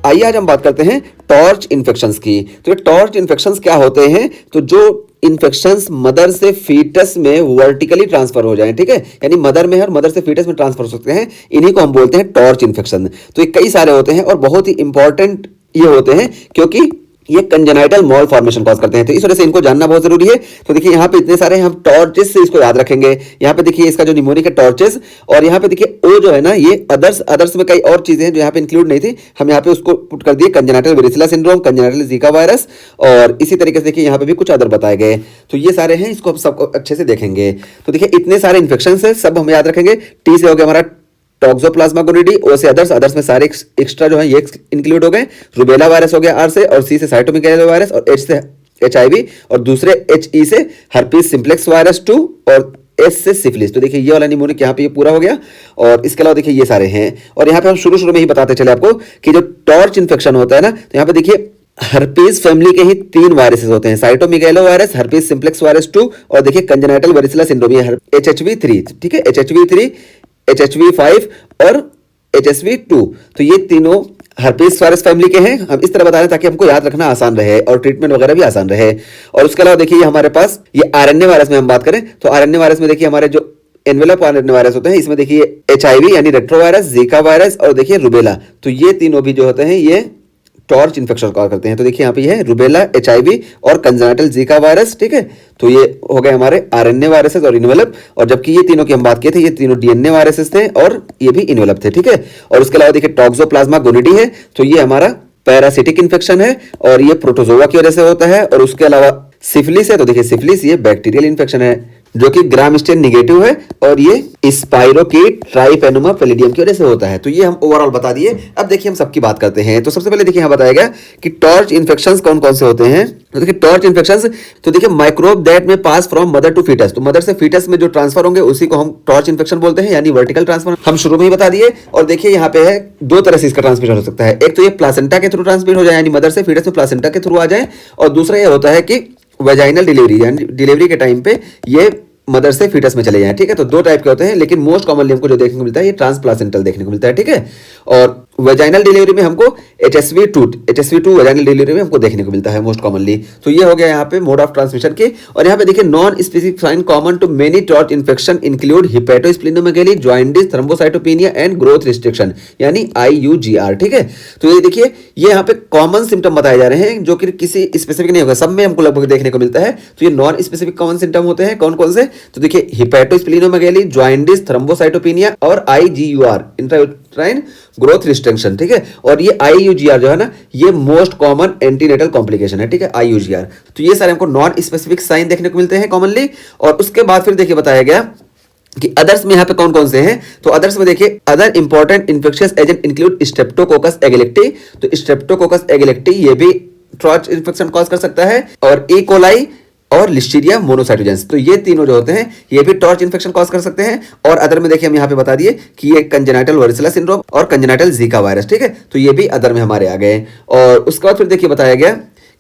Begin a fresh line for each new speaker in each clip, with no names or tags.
आइए आज हम बात करते हैं टॉर्च इन्फेक्शंस की। तो ये टॉर्च इन्फेक्शंस क्या होते हैं? तो जो इन्फेक्शंस मदर से फीटस में वर्टिकली ट्रांसफर हो जाएं, ठीक है, यानी मदर में है और मदर से फीटस में ट्रांसफर हो सकते हैं, इन्हीं को हम बोलते हैं टॉर्च इन्फेक्शन। तो ये कई सारे होते हैं और बहुत ही इंपॉर्टेंट ये होते हैं क्योंकि ये कंजेनाइटल मॉल फॉर्मेशन कॉज करते हैं, तो इस वजह से इनको जानना बहुत जरूरी है। तो देखिए यहाँ पे इतने सारे हम टॉर्चेस से इसको याद रखेंगे। यहाँ पे देखिए इसका जो निमोनिक है टॉर्चेस, और यहाँ पे देखिए ओ जो है ना, ये अदर्स में कई और चीजें हैं जो यहाँ पे इंक्लूड नहीं थी, हम यहाँ पे उसको पुट कर दिए congenital वेरिसिला syndrome, congenital Zika virus, और इसी तरीके से देखिए यहाँ पे भी कुछ अदर बताए गए। तो ये सारे हैं, इसको हम सबको अच्छे से देखेंगे। तो देखिए इतने सारे इन्फेक्शन है, सब हम याद रखेंगे। टी से हो गया हमारा टॉक्सोप्लाज्मा गोनिडी, ओ से अदर्स में सारे एक्स्ट्रा जो है ये इंक्लूड हो गए। रुबेला वायरस हो गया आर से, और सी से साइटोमेगालो वायरस, और एच से एचआईवी, और दूसरे एच ई से हर्पीस सिंप्लेक्स वायरस 2, और एस से सिफिलिस। तो देखिए ये वाला निमोनिक यहाँ पे ये पूरा हो गया। और इसके अलावा देखिए ये सारे हैं, और यहाँ पे हम शुरू में ही बताते चले आपको कि जो टॉर्च इन्फेक्शन होता है ना, तो यहाँ पे देखिए हर्पीज फैमिली के ही 3 वायरसेस होते हैं, cytomegalo virus, herpes simplex virus 2, और देखिए कंजेनाइटल वेरिसिला सिंड्रोम, ये HHV3, ठीक है, HHV3, HHV5 और HSV2। तो ये तीनों हर्पीस वायरस फैमिली के हैं। हम इस तरह बता रहे हैं ताकि हमको याद रखना आसान रहे और ट्रीटमेंट वगैरह भी आसान रहे। और उसके अलावा देखिए हमारे पास ये आरएनए वायरस में हम बात करें तो आरएनए वायरस में देखिए हमारे जो एनवेलप आरएनए वायरस होते हैं, इसमें देखिए एचआईवी यानी रेट्रोवायरस, जीका वायरस, और देखिए रुबेला। तो ये तीनों भी जो होते हैं ये टॉर्च इन्फेक्शन कॉज करते हैं। तो देखिए यहाँ पे ये है रुबेला, एचआईवी और कंजेनाइटल जीका वायरस, ठीक है। तो ये हो गए हमारे आरएनए वायरसेस और इन्वेलप, और जबकि ये तीनों की हम बात किए थे, ये तीनों डीएनए वायरसेस थे और ये भी इन्वेलप थे, ठीक है। और उसके अलावा देखिए टॉक्सोप्लाज्मा गोनिडी है, तो ये हमारा पैरासिटिक इन्फेक्शन है और ये प्रोटोजोआ की वजह से होता है। और उसके अलावा सिफिलिस है, तो देखिए सिफिलिस ये बैक्टीरियल इन्फेक्शन है जो कि ग्राम स्टेन निगेटिव है, और ये स्पाइरोकीट ट्राइपेनोमा पैलिडियम की वजह से होता है। तो ये हम ओवरऑल बता दिए। अब देखिए हम सबकी बात करते हैं। तो सबसे पहले देखिए यहाँ बताया गया कि टॉर्च इन्फेक्शंस कौन कौन से होते हैं। तो देखिए टॉर्च इन्फेक्शंस, तो देखिए माइक्रोब दैट में पास फ्रॉम मदर टू फीटस, तो मदर से फीटस में जो ट्रांसफर होंगे उसी को हम टॉर्च इन्फेक्शन बोलते हैं, यानी वर्टिकल ट्रांसफर हम शुरू में ही बता दिए। और देखिए यहाँ पे है 2 तरह से इसका ट्रांसमिशन हो सकता है। एक तो ये प्लासेंटा के थ्रू ट्रांसमिट हो जाए, यानी मदर से फीटस में प्लासेंटा के थ्रू आ जाए, और दूसरा ये होता है कि वेजाइनल डिलीवरी, यानी डिलीवरी के टाइम पे ये मदर से फीटस में चले जाएं, ठीक है। तो 2 टाइप के होते हैं, लेकिन मोस्ट कॉमनली हमको जो देखने को मिलता है ये ट्रांसप्लासेंटल देखने को मिलता है, ठीक है। और वेजाइनल डिलीवरी में हमको HSV2 वेजाइनल डिलीवरी में हमको देखने को मिलता है मोस्ट कॉमनली। तो ये हो गया यहाँ पे मोड ऑफ ट्रांसमिशन के। और यहाँ पे देखिए non specific sign common to many TORCH infection include hepatosplenomegaly, jaundice, thrombocytopenia and growth restriction, यानी IUGR, ठीक है। तो ये देखिए ये यहाँ पे कॉमन सिम्टम बताए जा रहे हैं जो कि किसी स्पेसिफिक नहीं होगा, सब में हमको लगभग देखने को मिलता है। तो ये नॉन स्पेसिफिक कॉमन सिम्टम होते हैं कौन कौन से? तो देखिए हिपेटोस्प्लिनोमेगाली, जॉइंडिस, थ्रोम्बोसाइटोपेनिया और IGUR, इंट्रायूट्राइन ग्रोथ रिस्ट्रिक्शन, ठीक है। और ये IUGR जो है ना, ये मोस्ट कॉमन एंटीनेटल कॉम्प्लिकेशन है, ठीक है, IUGR। तो ये सारे हमको नॉन स्पेसिफिक साइन देखने को मिलते हैं कॉमनली। और उसके बाद फिर देखिए बताया गया कि अदर्स में यहाँ पे कौन कौन से हैं। तो अदर्स में देखिए other important infectious agent include streptococcus agalactiae, तो स्ट्रेप्टोकोकस एगेलेक्टी ये भी टॉर्च इन्फेक्शन कॉज कर सकता है, और ई कोलाई और लिस्टीरिया मोनोसाइटोजेंस, तो ये तीनों जो होते हैं ये भी टॉर्च इन्फेक्शन कॉज कर सकते हैं। और अदर में देखिए हम यहाँ पे बता दिए कि ये कंजेनाइटल वेरिसिला सिंड्रोम और कंजेनाइटल जीका वायरस, ठीक है। तो ये भी अदर में हमारे आ गए। और उसके बाद फिर देखिए बताया गया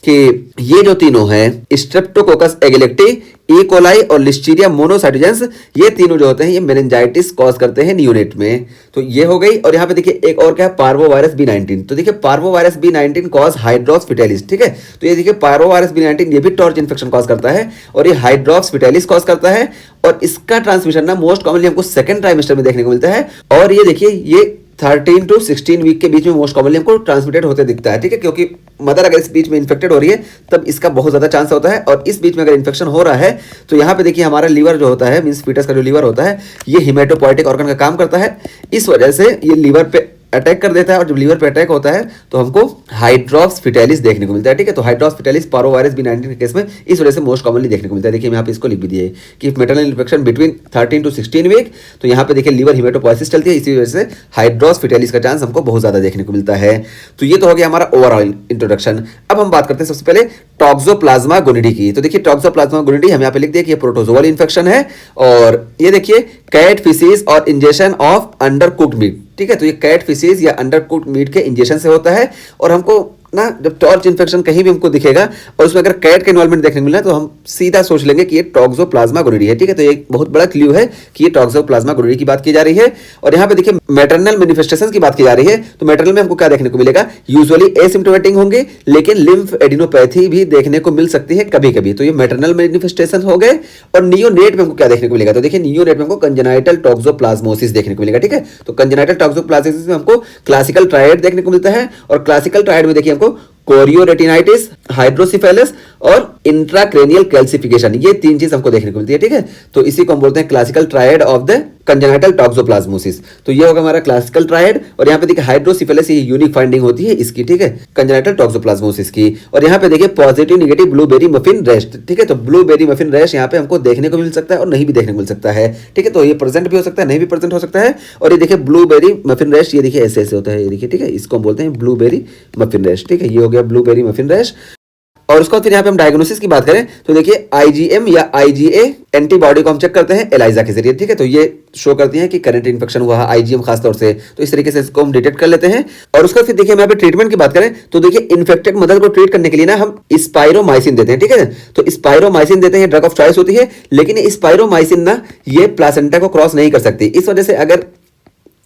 कि ये जो तीनों हैं स्ट्रेप्टोकोकस एगेलेक्टी, ई कोलाई और लिस्टीरिया मोनोसाइटोजेंस, ये तीनों जो होते हैं ये मेनिंजाइटिस कॉज करते हैं न्यूनेट में। तो ये हो गई। और यहाँ पे देखिए एक और क्या है, पार्वोवायरस B19। तो देखिए पार्वोवायरस B19 कॉज हाइड्रॉप्स फिटेलिस, ठीक है। तो ये देखिए पार्वोवायरस B19 ये भी टॉर्च इन्फेक्शन कॉज करता है, और ये हाइड्रॉप्स फिटेलिस कॉज करता है। और इसका ट्रांसमिशन ना मोस्ट कॉमनली हमको सेकंड ट्राइमेस्टर में देखने को मिलता है। और ये देखिए ये 13 to 16 वीक के बीच में मोस्ट कॉमनली हमको ट्रांसमिटेड होते दिखता है, ठीक है। क्योंकि मदर अगर इस बीच में इन्फेक्टेड हो रही है तब इसका बहुत ज्यादा चांस होता है। और इस बीच में अगर इन्फेक्शन हो रहा है तो यहाँ पे देखिए हमारा लीवर जो होता है, मींस फीटस का जो लीवर होता है, ये हिमेटोपोइटिक ऑर्गन का काम करता है। इस वजह से ये लीवर पे अटैक कर देता है, और जब लीवर पे अटैक होता है तो हमको हाइड्रॉप्स फिटेलिस देखने को मिलता है, ठीक है। तो हाइड्रॉप्स फिटेलिस पारोवायरस B19 के केस में इस वजह से मोस्ट कॉमनली देखने को मिलता है। देखिए यहाँ पे इसको लिख भी दिए कि maternal infection between 13 to 16 week, तो यहाँ पे देखिए लीवर हिमेटोपोइसिस चलती है, इसी वजह से हाइड्रॉप्स फिटेलिस का चांस हमको बहुत ज्यादा देखने को मिलता है। तो ये तो हो गया हमारा ओवरऑल इंट्रोडक्शन। अब हम बात करते हैं सबसे पहले टॉक्सोप्लाज्मा गोनिडी की। तो देखिए टॉक्सोप्लाज्मा गोनिडी हम यहाँ पे लिख दिया कि ये प्रोटोजोअल इन्फेक्शन है, और ये देखिए कैट फिशीज और injection of under cooked meet, ठीक है। तो ये कैट फिशेज या अंडर कुक्ड मीट के इंजेक्शन से होता है। और हमको ना जब टॉर्च इन्फेक्शन कहीं भी हमको दिखेगा और उसमें अगर कैट का इन्वॉल्वमेंट देखने को मिला तो हम सीधा सोच लेंगे कि ये टॉक्सोप्लाज्मा गोनोरिया है, ठीक है। तो ये एक बहुत बड़ा क्लू है कि ये टॉक्सोप्लाज्मा गोनोरिया की बात की जा रही है। और यहाँ पे देखिए मैटरनल मैनिफेस्टेशन की बात की जा रही है, तो मैटरनल में हमको क्या देखने को मिलेगा, यूजुअली एसिम्प्टोमेटिक होंगे, लेकिन लिम्फ एडिनोपैथी भी देखने को मिल सकती है कभी कभी। तो ये मैटरनल मैनिफेस्टेशन हो गए। और नियोनेट में हमको क्या देखने को मिलेगा, तो देखिए नियोनेट में हमको कंजेनाइटल टॉक्सोप्लाज्मोसिस देखने को मिलेगा, ठीक है। तो कंजेनाइटल टॉक्सोप्लाज्मोसिस में हमको क्लासिकल ट्रायड देखने को मिलता है। और क्लासिकल ट्रायड में देखिए हमको कोरियोरेटिनाइटिस, हाइड्रोसिफेलस और इंट्राक्रेनियल कैल्सिफिकेशन, ये तीन चीज हमको देखने को मिलती है, ठीक है। तो इसी को हम बोलते हैं classical triad of the congenital toxoplasmosis. तो ये होगा हमारा क्लासिकल ट्रायड। और यहाँ पे देखिए हाइड्रोसिफेलस, ये यूनिक फाइंडिंग होती है इसकी, ठीक है, कंजेनाइटल टॉक्सोप्लाज्मोसिस की। और यहाँ पे देखिए positive negative blueberry muffin rash, ठीक है। तो ब्लूबेरी मफिन रैश यहाँ पे हमको देखने को मिल सकता है और नहीं भी देखने को मिल सकता है, ठीक है। तो ये प्रेजेंट भी हो सकता है, नहीं भी प्रेजेंट हो सकता है। और ये देखिए ब्लूबेरी मफिन रैश, ये देखिए ऐसे ऐसे होता है, ये देखिए, ठीक है। इसको हम बोलते हैं ब्लूबेरी मफिन रैश, ठीक है। ये हो गया ब्लूबेरी मफिन रैश। और उसके बाद फिर यहाँ पे हम डायग्नोसिस की बात करें तो देखिए आईजीएम या आईजीए एंटीबॉडी को हम चेक करते हैं एलाइजा के जरिए, ठीक है। तो ये शो करती है कि करंट इन्फेक्शन हुआ है, आईजीएम खासतौर से। तो इस तरीके से इसको हम डिटेक्ट कर लेते हैं। और उसके बाद फिर देखिए हम यहाँ पे ट्रीटमेंट की बात करें तो देखिए इन्फेक्टेड मदर को ट्रीट करने के लिए ना हम स्पाइरोमाइसिन देते हैं, ठीक है। तो स्पाइरोमाइसिन देते हैं, ड्रग ऑफ चॉइस होती है, लेकिन ये स्पाइरोमाइसिन ना ये प्लासेंटा को क्रॉस नहीं कर सकती। इस वजह से अगर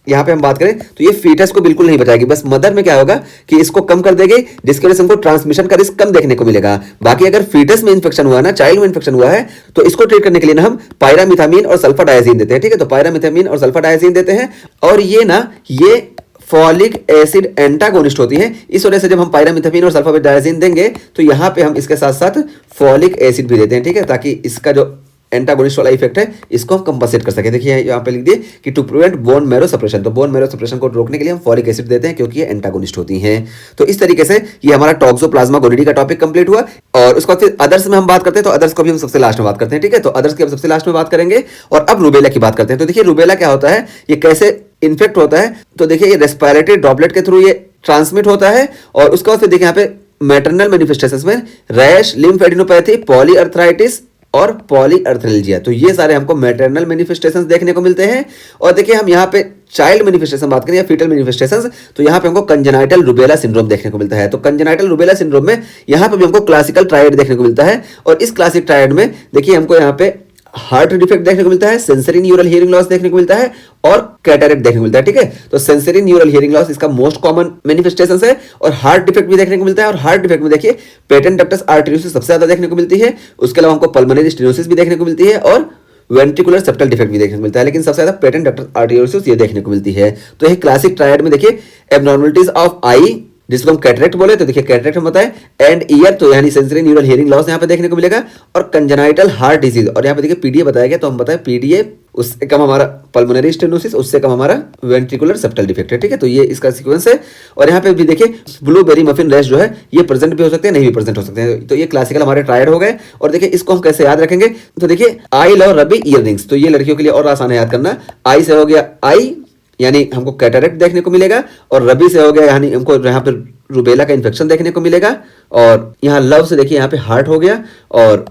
यहाँ पे हम बात करें तो ये फीटस को बिल्कुल नहीं बचाएगी, बस मदर में क्या होगा कि इसको कम कर देगी, जिसकी वजह से हमको ट्रांसमिशन का रिस्क कम देखने को मिलेगा। बाकी अगर फीटस में इन्फेक्शन हुआ ना, चाइल्ड में इन्फेक्शन हुआ है, तो इसको ट्रीट करने के लिए ना हम पायरामिथामीन और सल्फाडायाजीन देते हैं, ठीक है। तो पायरामिथामीन और सल्फाडायाजीन देते हैं। और ये फॉलिक एसिड एंटागोनिस्ट होती है। इस वजह से जब हम पायरामिथामीन और सल्फाडायाजीन देंगे तो यहाँ पे हम इसके साथ साथ फॉलिक एसिड भी देते हैं, ठीक है, ताकि इसका जो एंटागोनिस्ट वाला इफेक्ट है इसको हम कंपनसेट कर सके। देखिए यहाँ पे लिख दिए कि to prevent bone marrow suppression, तो बोन मैरो सप्रेशन को रोकने के लिए हम फॉलिक एसिड देते हैं क्योंकि ये एंटागोनिस्ट होती हैं। तो इस तरीके से ये हमारा टॉक्सोप्लाज्मा गोनोरिया का टॉपिक कंप्लीट हुआ। और उसके बाद फिर अदर्स में हम बात करते हैं, तो अदर्स को भी हम सबसे लास्ट में बात करते हैं, ठीक है। तो अदर्स की हम सबसे लास्ट में बात करेंगे। और अब रूबेला की बात करते हैं। तो देखिए रूबेला क्या होता है, ये कैसे इन्फेक्ट होता है, तो देखिए ये रेस्पिरेटरी ड्रॉपलेट के थ्रू ये ट्रांसमिट होता है। और उसके बाद फिर देखिए यहाँ पे मैटरनल मैनिफेस्टेशंस में रैश, लिम्फ एडिनोपैथी, पॉलीअर्थराइटिस और पॉलीअर्थ्रेल्जिया, तो ये सारे हमको मैटरनल मैनिफेस्टेशंस देखने को मिलते हैं। और देखिए हम यहाँ पे चाइल्ड मैनिफेस्टेशन बात करें या फीटल मैनिफेस्टेशंस, तो यहाँ पे हमको कंजेनाइटल रूबेला सिंड्रोम देखने को मिलता है। तो कंजेनाइटल रूबेला सिंड्रोम में यहाँ पे भी हमको क्लासिकल ट्रायड देखने को मिलता है। और इस क्लासिक ट्रायड में देखिए हमको यहाँ पे हार्ट डिफेक्ट देखने को मिलता है, सेंसरी न्यूरल हियरिंग लॉस देखने को मिलता है और कैटरेक्ट देखने को मिलता है, ठीक है। तो सेंसरी न्यूरल हियरिंग लॉस इसका मोस्ट कॉमन मैनिफेस्टेशंस है। और हार्ट डिफेक्ट भी देखने को मिलता है। और हार्ट डिफेक्ट में देखिए पेटेंट डक्टस आर्टेरियोसिस सबसे ज्यादा देखने को मिलती है। उसके अलावा हमको पल्मोनरी स्टेनोसिस भी देखने को मिलती है और वेंट्रिकुलर सेप्टल डिफेक्ट भी देखने को मिलता है, लेकिन सबसे ज्यादा पेटेंट डक्टस आर्टेरियोसिस ये देखने को मिलती है। तो ये क्लासिक ट्रायड में देखिए एब्नॉर्मलिटीज ऑफ आई, जिसको हम कैटरेक्ट बोले, तो देखिए कैटरेक्ट में होता है एंड ईयर, तो यानी सेंसरी न्यूरल हियरिंग लॉस यहाँ पे देखने को मिलेगा। और कंजेनाइटल हार्ट डिजीज, और यहाँ पे देखिए पीडीए बताया गया, तो हम बताए पीडीए उससे कम हमारा पल्मोनरी स्टेनोसिस, उससे कम हमारा वेंट्रिकुलर सेप्टल डिफेक्ट है, ठीक है। तो ये इसका सीक्वेंस है। और यहाँ पे भी देखिए ब्लूबेरी मफिन रैश जो है ये प्रेजेंट भी हो सकते हैं, नहीं भी प्रेजेंट हो सकते हैं। तो ये क्लासिकल हमारे ट्रायड हो गए। और देखिए इसको हम कैसे याद रखेंगे, तो देखिए आई लव रबी ईयररिंग्स, तो ये लड़कियों के लिए और आसान है याद करना। आई से हो गया आई, यानी हमको कैटरेक्ट देखने को मिलेगा। और रबी से हो गया, यानी हमको यहाँ पे रूबेला का इन्फेक्शन देखने को मिलेगा। और यहाँ लव से देखिए यहाँ पे हार्ट हो गया। और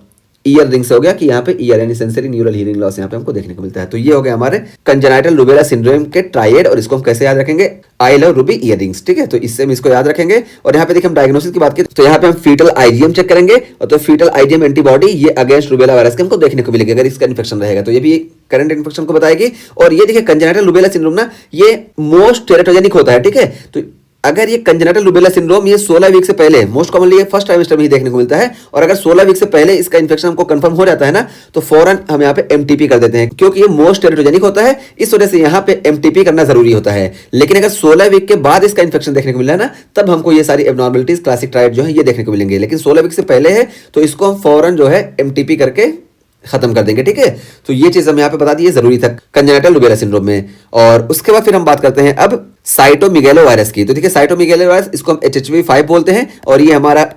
ईयर रिंग से हो गया कि यहाँ पे ईयर यानी सेंसरी न्यूरल हियरिंग लॉस यहाँ पे हमको देखने को मिलता है। तो ये हो गया हमारे कंजेनाइटल रूबेला सिंड्रोम के ट्रायड। और इसको हम कैसे याद रखेंगे, I love Ruby year rings, ठीक है। तो इससे हम इसको याद रखेंगे। और यहाँ पे देखिए हम डायग्नोसिस की बात करें तो यहाँ पे हम फीटल आईजीएम चेक करेंगे। और तो फीटल आईजीएम एंटीबॉडी ये अगेंस्ट रूबेला वायरस के हमको देखने को मिलेगी। अगर इसका इन्फेक्शन रहेगा तो ये भी करंट इन्फेक्शन को बताएगी। और ये देखिए कंजेनाइटल रूबेला सिंड्रोम ना ये मोस्ट टेरेटोजेनिक होता है, ठीक है। तो अगर ये कंजेनाइटल रूबेला सिंड्रोम ये 16 वीक से पहले, मोस्ट कॉमनली ये फर्स्ट ट्राइमेस्टर में ही देखने को मिलता है। और अगर 16 वीक से पहले इसका इन्फेक्शन हमको कंफर्म हो जाता है ना, तो फौरन हम यहाँ पे एमटीपी कर देते हैं, क्योंकि ये मोस्ट टेरेटोजेनिक होता है। इस वजह से यहाँ पे एमटीपी करना जरूरी होता है। लेकिन अगर 16 वीक के बाद इसका इन्फेक्शन देखने को मिला है ना, तब हमको ये सारी एबनॉर्मलिटीज क्लासिक ट्रायड जो है ये देखने को मिलेंगे। लेकिन 16 वीक से पहले है तो इसको हम फौरन जो है एमटीपी करके खत्म कर देंगे, ठीक है। तो ये चीज हम यहाँ पे बता दी, जरूरी था कंजेनाइटल रूबेला सिंड्रोम में। और उसके बाद फिर हम बात करते हैं अब साइटोमेगालो वायरस की। तो देखिए साइटोमेगालो वायरस इसको हम HHV5 बोलते हैं। और ये हमारा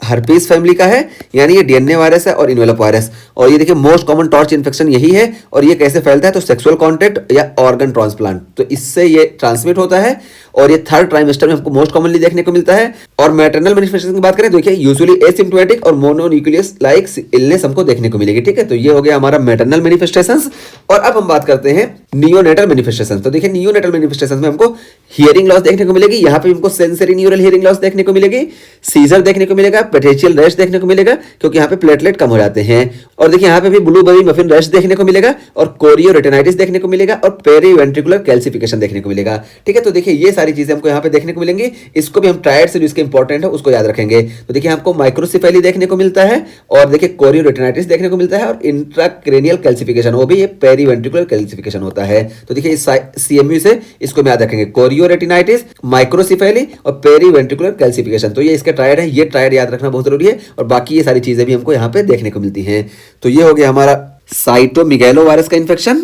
हर्पीस फैमिली का है, यानी ये डीएनए वायरस है और इन्वेलप वायरस। और ये देखिए मोस्ट कॉमन टॉर्च इन्फेक्शन यही है। और ये कैसे फैलता है, तो सेक्सुअल कॉन्टैक्ट या ऑर्गन ट्रांसप्लांट, तो इससे ये ट्रांसमिट होता है। और ये थर्ड ट्राइमेस्टर में हमको मोस्ट कॉमनली देखने को मिलता है। और मैटरनल मैनिफेस्टेशन की बात करें तो देखिए यूजुअली एसिम्प्टोमेटिक और मोनोन्यूक्लियस लाइक इलनेस हमको देखने को मिलेगी, ठीक है। तो ये हो गया हमारा मैटरनल मैनिफेस्टेशंस। और अब हम बात करते हैं नियोनेटल मैनिफेस्टेशन। तो देखिए नियोनेटल मैनिफेस्टेशन में हमको हियरिंग लॉस देखने को मिलेगी, यहाँ पे हमको सेंसरी न्यूरल हियरिंग लॉस देखने को मिलेगी, सीजर देखने को मिलेगा, पेटेशियल रैश देखने को मिलेगा क्योंकि यहाँ पे प्लेटलेट कम हो जाते हैं। और देखिए यहाँ पे भी ब्लूबेरी मफिन रैश देखने को मिलेगा और कोरियो रेटिनाइटिस देखने को मिलेगा और पेरीवेंट्रिकुलर कैल्सिफिकेशन देखने को मिलेगा। ठीक है, तो देखिए ये सारी चीजें हमको यहाँ पे देखने को मिलेंगी। इसको भी हम ट्रायड से जो इसके इंपॉर्टेंट है उसको याद रखेंगे। तो देखिए हमको माइक्रोसिफेली देखने को मिलता है और देखिए कोरियो रेटिनाइटिस देखने को मिलता है और इंट्राक्रेनियल कैल्सिफिकेशन, वो भी ये पेरीवेंट्रिकुलर कैल्सिफिकेशन होता है। तो देखिए सीएमयू से इसको याद रखेंगे, कोरियो रेटिनाइटिस, माइक्रोसिफेली और पेरीवेंट्रिकुलर कैल्सिफिकेशन। तो ये इसके ट्रायड है, ये ट्रायड याद रखना बहुत जरूरी है और बाकी ये सारी चीजें भी हमको यहाँ पे देखने को मिलती हैं। तो ये हो गया हमारा साइटोमेगालो वायरस का इन्फेक्शन।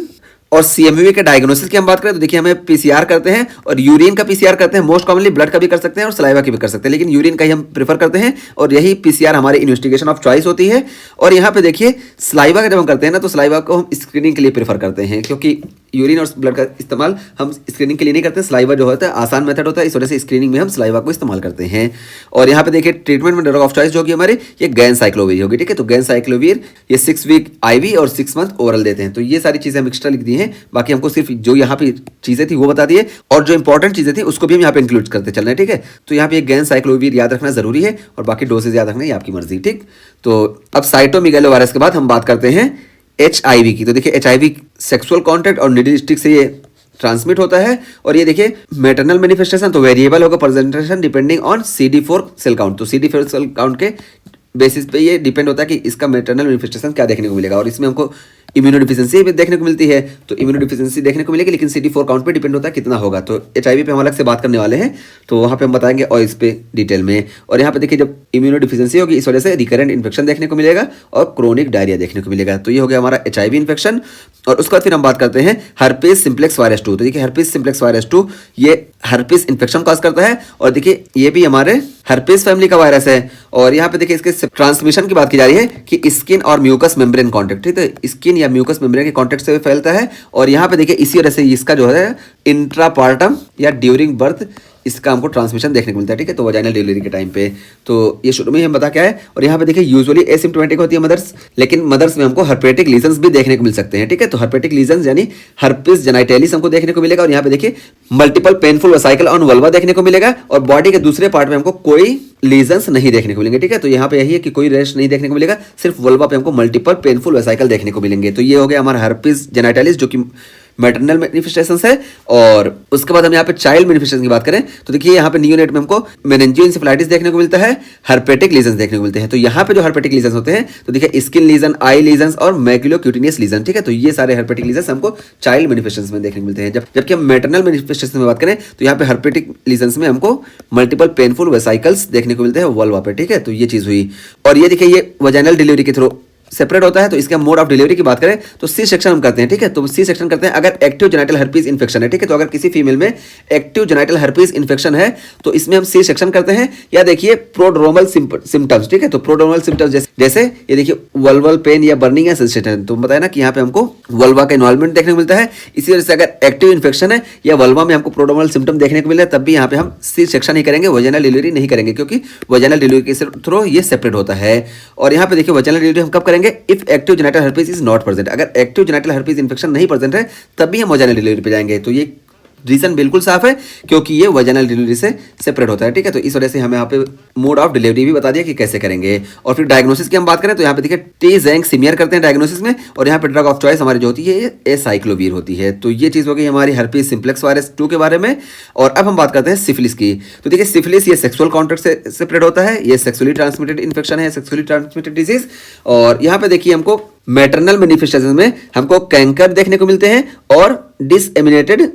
और सीएमवी के डायग्नोसिस की हम बात करें तो देखिए हमें पीसीआर करते हैं और यूरिन का पीसीआर करते हैं, मोस्ट कॉमनली ब्लड का भी कर सकते हैं और सलाइवा की भी कर सकते हैं, लेकिन यूरिन का ही हम प्रेफर करते हैं और यही पीसीआर हमारी इन्वेस्टिगेशन ऑफ चॉइस होती है। और यहाँ पे देखिए सलाइवा का जब हम करते हैं ना तो सलाइवा को हम स्क्रीनिंग के लिए प्रेफर करते हैं, क्योंकि यूरिन और ब्लड का इस्तेमाल हम स्क्रीनिंग के लिए नहीं करते। सलाइवा जो होता है आसान मेथड होता है, इस वजह से स्क्रीनिंग में हम सलाइवा को इस्तेमाल करते हैं। और यहाँ पे देखिए ट्रीटमेंट में ड्रग ऑफ चॉइस जो होगी हमारी ये गैनसाइक्लोविर होगी। ठीक है, तो गैनसाइक्लोविर ये 6 वीक IV और 6 मंथ ओरल देते हैं। तो ये सारी चीजें हम एक्स्ट्रा लिख दी हैं, बाकी हमको सिर्फ जो यहाँ पे चीजें थी वो बता दिए और जो इंपॉर्टेंट चीजें थी उसको भी हम यहाँ पे इंक्लूड करते चल रहे हैं। ठीक है, तो यहाँ पे गैनसाइक्लोविर याद रखना जरूरी है और बाकी डोसेज याद रखना ये आपकी मर्जी। ठीक, तो अब साइटोमेगालो वायरस के बाद हम बात करते हैं HIV की। तो देखिए HIV सेक्सुअल कॉन्टैक्ट और निडल स्टिक से ये ट्रांसमिट होता है। और ये देखिए मैटरनल मैनिफेस्टेशन तो वेरिएबल होगा presentation depending on CD4 cell count. तो CD4 सेल काउंट के बेसिस पे ये डिपेंड होता है कि इसका मैटरनल मैनिफेस्टेशन क्या देखने को मिलेगा। और इसमें हमको इम्यूनोडिफिशियंसी भी देखने को मिलती है, तो इम्यूनोडिफिशियंसी देखने को मिलेगी, लेकिन CD4 काउंट पे डिपेंड होता है कितना होगा। तो HIV पे हम अलग से बात करने वाले हैं, तो वहाँ पे हम बताएंगे और इस पे डिटेल में। और यहाँ पे देखिए जब इम्यूनोडिफिशियंसी होगी इस वजह से रिकरेंट इन्फेक्शन देखने को मिलेगा और क्रोनिक डायरिया देखने को मिलेगा। तो ये हो गया हमारा HIV इन्फेक्शन। और उसके बाद फिर हम बात करते हैं हर्पीस सिम्प्लेक्स वायरस 2। तो देखिए हर्पीस सिम्प्लेक्स वायरस 2 ये हर्पीस इन्फेक्शन कॉज करता है और देखिए ये भी हमारे हर्पीस फैमिली का वायरस है। और यहाँ पे देखिए इसके ट्रांसमिशन की बात की जा रही है कि स्किन और म्यूकस मेम्ब्रेन कॉन्टेक्ट, ठीक है, स्किन या म्यूकस मेम्ब्रेन के कॉन्टेक्ट से फैलता है। और यहाँ पे देखिए इसी वजह से इसका जो है इंट्रापार्टम या ड्यूरिंग बर्थ इसका हमको ट्रांसमिशन देखने को मिलता है। ठीक है, तो वजाइनल डिलीवरी के टाइम पे, तो ये शुरू में ही हम बता क्या है। और यहाँ पे देखिए यूजुअली एसिम्प्टोमेटिक होती है मदर्स, लेकिन मदर्स में हमको हर्पेटिक लीजन्स भी देखने को मिल सकते हैं। ठीक है, तो हर्पेटिक लीजन्स यानी हर्पिस जेनाइटैलिस हमको देखने को मिलेगा। और यहाँ पे देखिए multiple painful vesicle on vulva देखने को मिलेगा और बॉडी के दूसरे पार्ट में हमको कोई लीजन्स नहीं देखने को मिलेंगे। ठीक है, तो यहाँ पे यही है कि कोई रैश नहीं देखने को मिलेगा, सिर्फ वल्वा पे हमको मल्टीपल पेनफुल वेसिकल देखने को मिलेंगे। तो ये हो गया हमारा हर्पिस जेनाइटैलिस जो कि मैटरनल मैनिफेस्टेशन है। और उसके बाद हम यहाँ पे चाइल्ड मैनिफेस्टेशन की बात करें तो देखिए यहाँ पे नियोनेट में हमको मेनिंजियोएंसेफेलाइटिस देखने को मिलता है, हर्पेटिक लीजन्स देखने को मिलते हैं। तो यहाँ पे जो हर्पेटिक लीजन्स होते हैं तो देखिए स्किन लीजन, आई लीजन्स और मैक्युलोक्यूटेनियस लीजन। ठीक है, तो ये सारे हर्पेटिक लीजन्स हमको चाइल्ड मैनिफेस्टेशन में देखने को मिलते हैं। जबकि हम मैटरनल मैनिफेस्टेशन में बात करें तो यहाँ पे हर्पेटिक लीजन्स में हमको मल्टीपल पेनफुल वेसिकल्स देखने को मिलते हैं वल्वा पे। ठीक है, तो ये चीज हुई। और ये देखिए ये वजाइनल डिलीवरी के थ्रू सेपरेट होता है। तो इसके मोड ऑफ डिलीवरी की बात करें तो सी सेक्शन हम करते हैं। ठीक है, तो सी सेक्शन करते हैं अगर एक्टिव जेनाइटल हर्पीज इन्फेक्शन है। ठीक है, तो अगर किसी फीमेल में एक्टिव जेनाइटल हर्पीज इन्फेक्शन है तो इसमें हम सी सेक्शन करते हैं। या देखिए प्रोड्रोमल सिम्टम्स। ठीक है, तो प्रोड्रोमल सिम्टम्स जैसे ये देखिए वल्वल पेन या बर्निंग या सेंसेशन, तो बताया ना कि यहाँ पे हमको वल्वा का इन्वॉल्वमेंट देखने को मिलता है। इसी वजह से अगर एक्टिव इन्फेक्शन है या वल्वा में हमको प्रोड्रोमल सिम्टम देखने को मिले तब भी यहाँ पे हम सी सेक्शन ही करेंगे, वजाइनल डिलीवरी नहीं करेंगे, क्योंकि वजाइनल डिलीवरी के थ्रू ये सेपरेट होता है। और यहाँ पे देखिए वजाइनल डिलीवरी हम कब करेंगे, if active genital herpes is not present. अगर एक्टिव जेनाइटल हर्पीज इन्फेक्शन नहीं प्रेजेंट है तब भी हम वजाइनल डिलीवरी पे जाएंगे। तो ये रीजन बिल्कुल साफ है क्योंकि ये वजाइनल डिलीवरी से सेपरेट होता है। ठीक है, तो इस वजह से हमें यहाँ पे मोड ऑफ डिलीवरी भी बता दिया कि कैसे करेंगे। और फिर डायग्नोसिस की हम बात करें तो यहाँ पे देखिए टी-ज़ैंक-सिमियर करते हैं डायग्नोसिस में। और यहाँ पे ड्रग ऑफ चॉइस हमारी जो होती है एसाइक्लोवीर होती है। तो ये चीज़ हो गई हमारी हर्पीज सिम्प्लेक्स वायरस 2 के बारे में। और अब हम बात करते हैं सिफिलिस की। तो देखिए सिफिलिस ये सेक्सुअल कॉन्टैक्ट से सेपरेट होता है, ये सेक्सुअली ट्रांसमिटेड इन्फेक्शन है, सेक्सुअली ट्रांसमिटेड डिजीज। और यहाँ पे देखिए हमको मैटरनल मैनिफेस्टेशन में हमको कैंकर देखने को मिलते हैं और डिसएमिनेटेड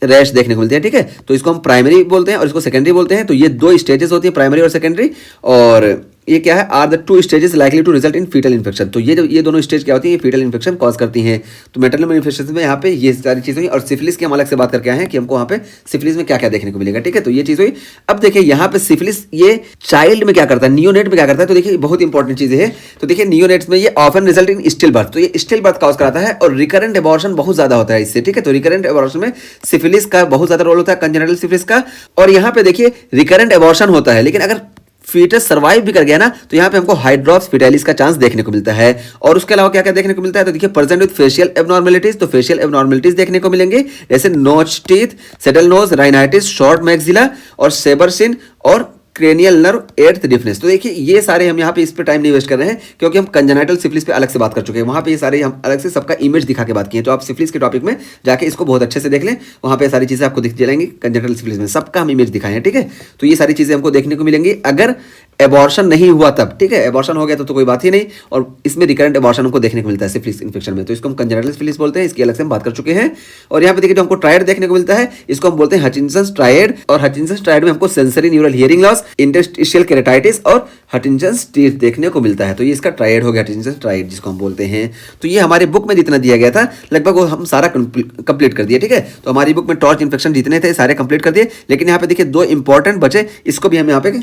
रैश देखने को मिलती है। ठीक है, तो इसको हम प्राइमरी बोलते हैं और इसको सेकेंडरी बोलते हैं। तो ये 2 स्टेजेस होती है, प्राइमरी और सेकेंडरी। और ये क्या है, are the 2 stages likely to result in foetal infection. तो ये दोनों स्टेज क्या होती है, ये फीटल इन्फेक्शन कॉज करती हैं। तो मैटरनल मैनिफेस्टेशन में यहाँ पे ये सारी चीज़ हुई। और सिफिलिस की हम अलग से बात करके आए हैं कि हमको वहाँ पे सिफिलिस में क्या क्या देखने को मिलेगा। ठीक है, तो ये चीज़ हुई। अब देखिए यहाँ पे सिफिलिस ये चाइल्ड में क्या करता है, नियोनेट में क्या करता है। तो देखिए बहुत इंपॉर्टेंट चीज़ है। तो देखिए नियोनेट्स में ये often result in still birth. तो ये स्टिल बर्थ कॉज कराता है और रिकरेंट एबॉर्शन बहुत ज्यादा होता है इससे। ठीक है, तो रिकरेंट एबॉर्शन में सिफिलिस का बहुत ज्यादा रोल होता है, कंजेनिटल सिफिलिस का। और यहाँ पे देखिए रिकरेंट एबॉर्शन होता है, लेकिन अगर फीटस सर्वाइव भी कर गया ना, तो यहाँ पे हमको हाइड्रॉप्स फिटालिस का चांस देखने को मिलता है। और उसके अलावा क्या क्या देखने को मिलता है, तो देखिए प्रेजेंट विद फेशियल एबनॉर्मेलिटीज, तो फेशियल एबनॉर्मेलिटीज देखने को मिलेंगे, जैसे notch teeth, saddle nose, rhinitis, short maxilla और सेबरसिन और क्रेनियल नर्व एट्थ डिफनेस। तो देखिए ये सारे हम यहाँ पे इस पे टाइम नहीं वेस्ट कर रहे हैं, क्योंकि हम कंजेनाइटल सिफिलिस पे अलग से बात कर चुके हैं। वहाँ पे ये सारे हम अलग से सबका इमेज दिखा के बात किए हैं, तो आप सिफिलिस के टॉपिक में जाके इसको बहुत अच्छे से देख लें, वहाँ पे सारी चीज़ें आपको दिख जाएंगी। कंजेनाइटल सिफिलिस में सबका हम इमेज दिखाए हैं, ठीक है। तो ये सारी चीज़ें हमको देखने को मिलेंगी अगर एबॉर्शन नहीं हुआ तब, ठीक है। एबॉर्शन हो गया तो कोई बात ही नहीं, और इसमें रिकरेंट एबॉर्शन हमको देखने को मिलता है सिफिलिस इन्फेक्शन में, तो इसको हम कंजेनाइटल सिफिलिस बोलते हैं। इसकी अलग से हम बात कर चुके हैं। और यहाँ पे देखिए जो हमको ट्रायड देखने को मिलता है, इसको हम बोलते हैं हचिंसन्स ट्रायड। और हचिंसन्स ट्रायड में हमको sensory neural hearing loss, interstitial keratitis और हचिंसन्स टीथ देखने को मिलता है। तो ये इसका ट्रायड हो गया, हचिंसन्स ट्रायड जिसको हम बोलते हैं। तो ये हमारे बुक में जितना दिया गया था लगभग वो हम सारा कंप्लीट कर दिया, ठीक है। तो हमारी बुक में टॉर्च इन्फेक्शन जितने थे सारे कंप्लीट कर दिए, लेकिन यहाँ पे देखिए दो इंपॉर्टेंट बचे, इसको भी हम यहाँ पे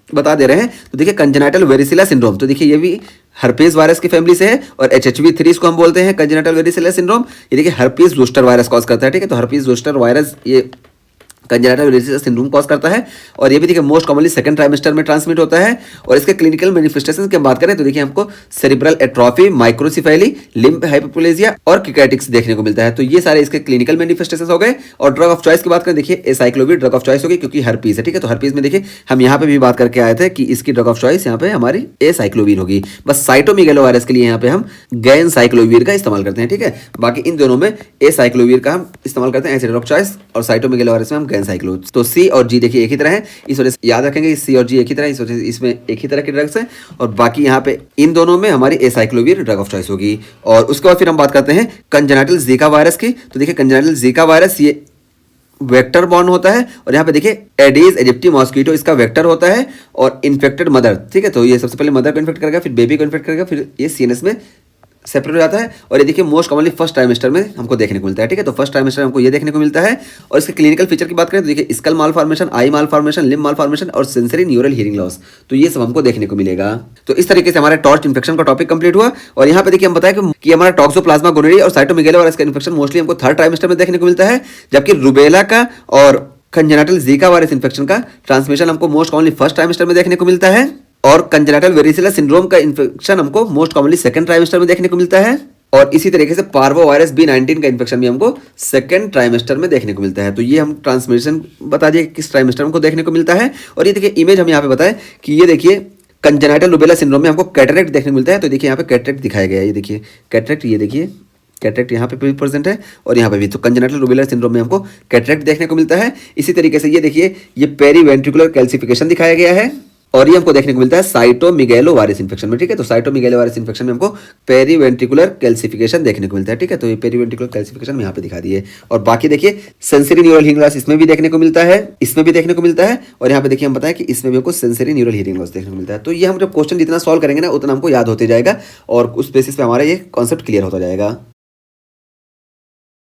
बता दे रहे हैं। तो देखिए कंजेनाइटल वेरिसिला सिंड्रोम, तो देखिए ये भी हर्पीज वायरस की फैमिली से है, और HHV3 इसको हम बोलते हैं कंजेनाइटल वेरिसिला सिंड्रोम। ये देखिए हर्पीज जोस्टर वायरस कॉज करता है, ठीक है। तो हर्पीज जोस्टर वायरस ये कंजेनाइटल वेरिसिला सिंड्रोम कॉज करता है, और ये भी देखिए मोस्ट कॉमनली सेकंड ट्राइमेस्टर में ट्रांसमिट होता है। और इसके क्लिनिकल मैनिफेस्टेशंस की हम बात करें तो देखिए हमको cerebral atrophy, microcephaly, lymph hypoplasia और किकैटिक्स देखने को मिलता है। तो ये सारे इसके क्लिनिकल मैनिफेस्टेशंस हो गए। और ड्रग ऑफ चॉइस की बात करें, देखिए एसाइक्लोविर ड्रग ऑफ चॉइस होगी, क्योंकि हर्पीज है, ठीक है। तो हर्पीज में देखिए हम यहाँ पे भी बात करके आए थे कि इसकी ड्रग ऑफ चॉइस यहाँ पे हमारी एसाइक्लोविर होगी। बस साइटोमेगालो वायरस के लिए यहाँ पे हम गैनसाइक्लोविर का इस्तेमाल करते हैं, ठीक है। बाकी इन दोनों में एसाइक्लोविर का हम इस्तेमाल करते हैं एज ड्रग ऑफ चॉइस, और साइटोमेगालो वायरस में हम गैनसाइक्लो। तो सी और जी देखिए एक ही तरह है, इस वजह से याद रखेंगे सी और जी एक ही तरह है, इस वजह से इसमें एक ही तरह के ड्रग्स हैं। और बाकी यहाँ पे इन दोनों में हमारी एसाइक्लोविर ड्रग ऑफ चॉइस होगी। और उसके बाद फिर हम बात करते हैं कंजेनाइटल जीका वायरस की। तो देखिए कंजेनाइटल जीका वायरस ये वेक्टर बॉर्न होता है, और यहाँ पे देखिए एडीज एजिप्टी मॉस्किटो इसका वेक्टर होता है, और इन्फेक्टेड मदर, ठीक है। तो ये सबसे पहले मदर को इन्फेक्ट करेगा, फिर बेबी को इन्फेक्ट करेगा, फिर ये सीएनएस में सेपरेट हो जाता है। और ये देखिए मोस्ट कॉमनली फर्स्ट ट्राइमेस्टर में हमको देखने को मिलता है, ठीक है। तो फर्स्ट ट्राइमेस्टर में हमको ये देखने को मिलता है। और इसके क्लिनिकल फीचर की बात करें तो देखिए स्कल माल फॉर्मेशन, आई माल फॉर्मेशन, लिम्ब माल फॉर्मेशन और सेंसरी न्यूरल हियरिंग लॉस, तो ये सब हमको देखने को मिलेगा। तो इस तरीके से हमारा टॉर्च इन्फेक्शन का टॉपिक कंप्लीट हुआ। और यहाँ पे देखिए हम बताया कि हमारा टॉक्सोप्लाज्मा गोनोरिया और साइटोमेगालो वायरस का इन्फेक्शन मोस्टली हमको थर्ड ट्राइमेस्टर में देखने को मिलता है, जबकि रुबेला का और कंजेनाइटल जीका वायरस इन्फेक्शन का ट्रांसमिशन हमको मोस्ट कॉमनली फर्स्ट ट्राइमेस्टर में देखने को मिलता है। और कंजेनाइटल वेरिसिला सिंड्रोम का इन्फेक्शन हमको मोस्ट कॉमनली सेकंड ट्राइमेस्टर में देखने को मिलता है। और इसी तरीके से पार्वो वायरस B19 का इन्फेक्शन भी हमको सेकंड ट्राइमेस्टर में देखने को मिलता है। तो ये हम ट्रांसमिशन बता दिए किस ट्राइमेस्टर में हमको देखने को मिलता है। और ये देखिए इमेज हम यहाँ पे बताएं कि ये देखिए कंजेनाइटल रुबेला सिंड्रोम में हमको कैटरेक्ट देखने को मिलता है। तो देखिए यहाँ पे कैटरेक्ट दिखाया गया है, ये देखिए कैटरेक्ट, ये देखिए कैटरेक्ट यहाँ पे भी प्रेजेंट है और यहाँ पे भी। तो कंजेनाइटल रुबेला सिंड्रोम में हमको कैटरेक्ट देखने को मिलता है। इसी तरीके से ये देखिए ये पेरीवेंट्रिकुलर कैल्सिफिकेशन दिखाया गया है, और ये हमको देखने को मिलता है साइटोमेगालो वायरस इन्फेक्शन में, ठीक है। तो साइटोमेगालो वायरस इन्फेक्शन में हमको पेरीवेंट्रिकुलर कैल्सिफिकेशन देखने को मिलता है, ठीक है। तो ये पेरीवेंट्रिकुलर कैल्सिफिकेशन में यहाँ पे दिखा दिए। और बाकी देखिए सेंसरी न्यूरल हियरिंग लॉस इसमें भी देखने को मिलता है, इसमें भी देखने को मिलता है। और यहाँ पे देखिए हम बताएं कि इसमें भी हमको सेंसरी न्यूरल हियरिंग लॉस देखने को मिलता है। तो ये हम जब क्वेश्चन जितना सॉल्व करेंगे ना उतना हमको याद होते जाएगा, और उस बेसिस पे हमारा ये कॉन्सेप्ट क्लियर होता जाएगा।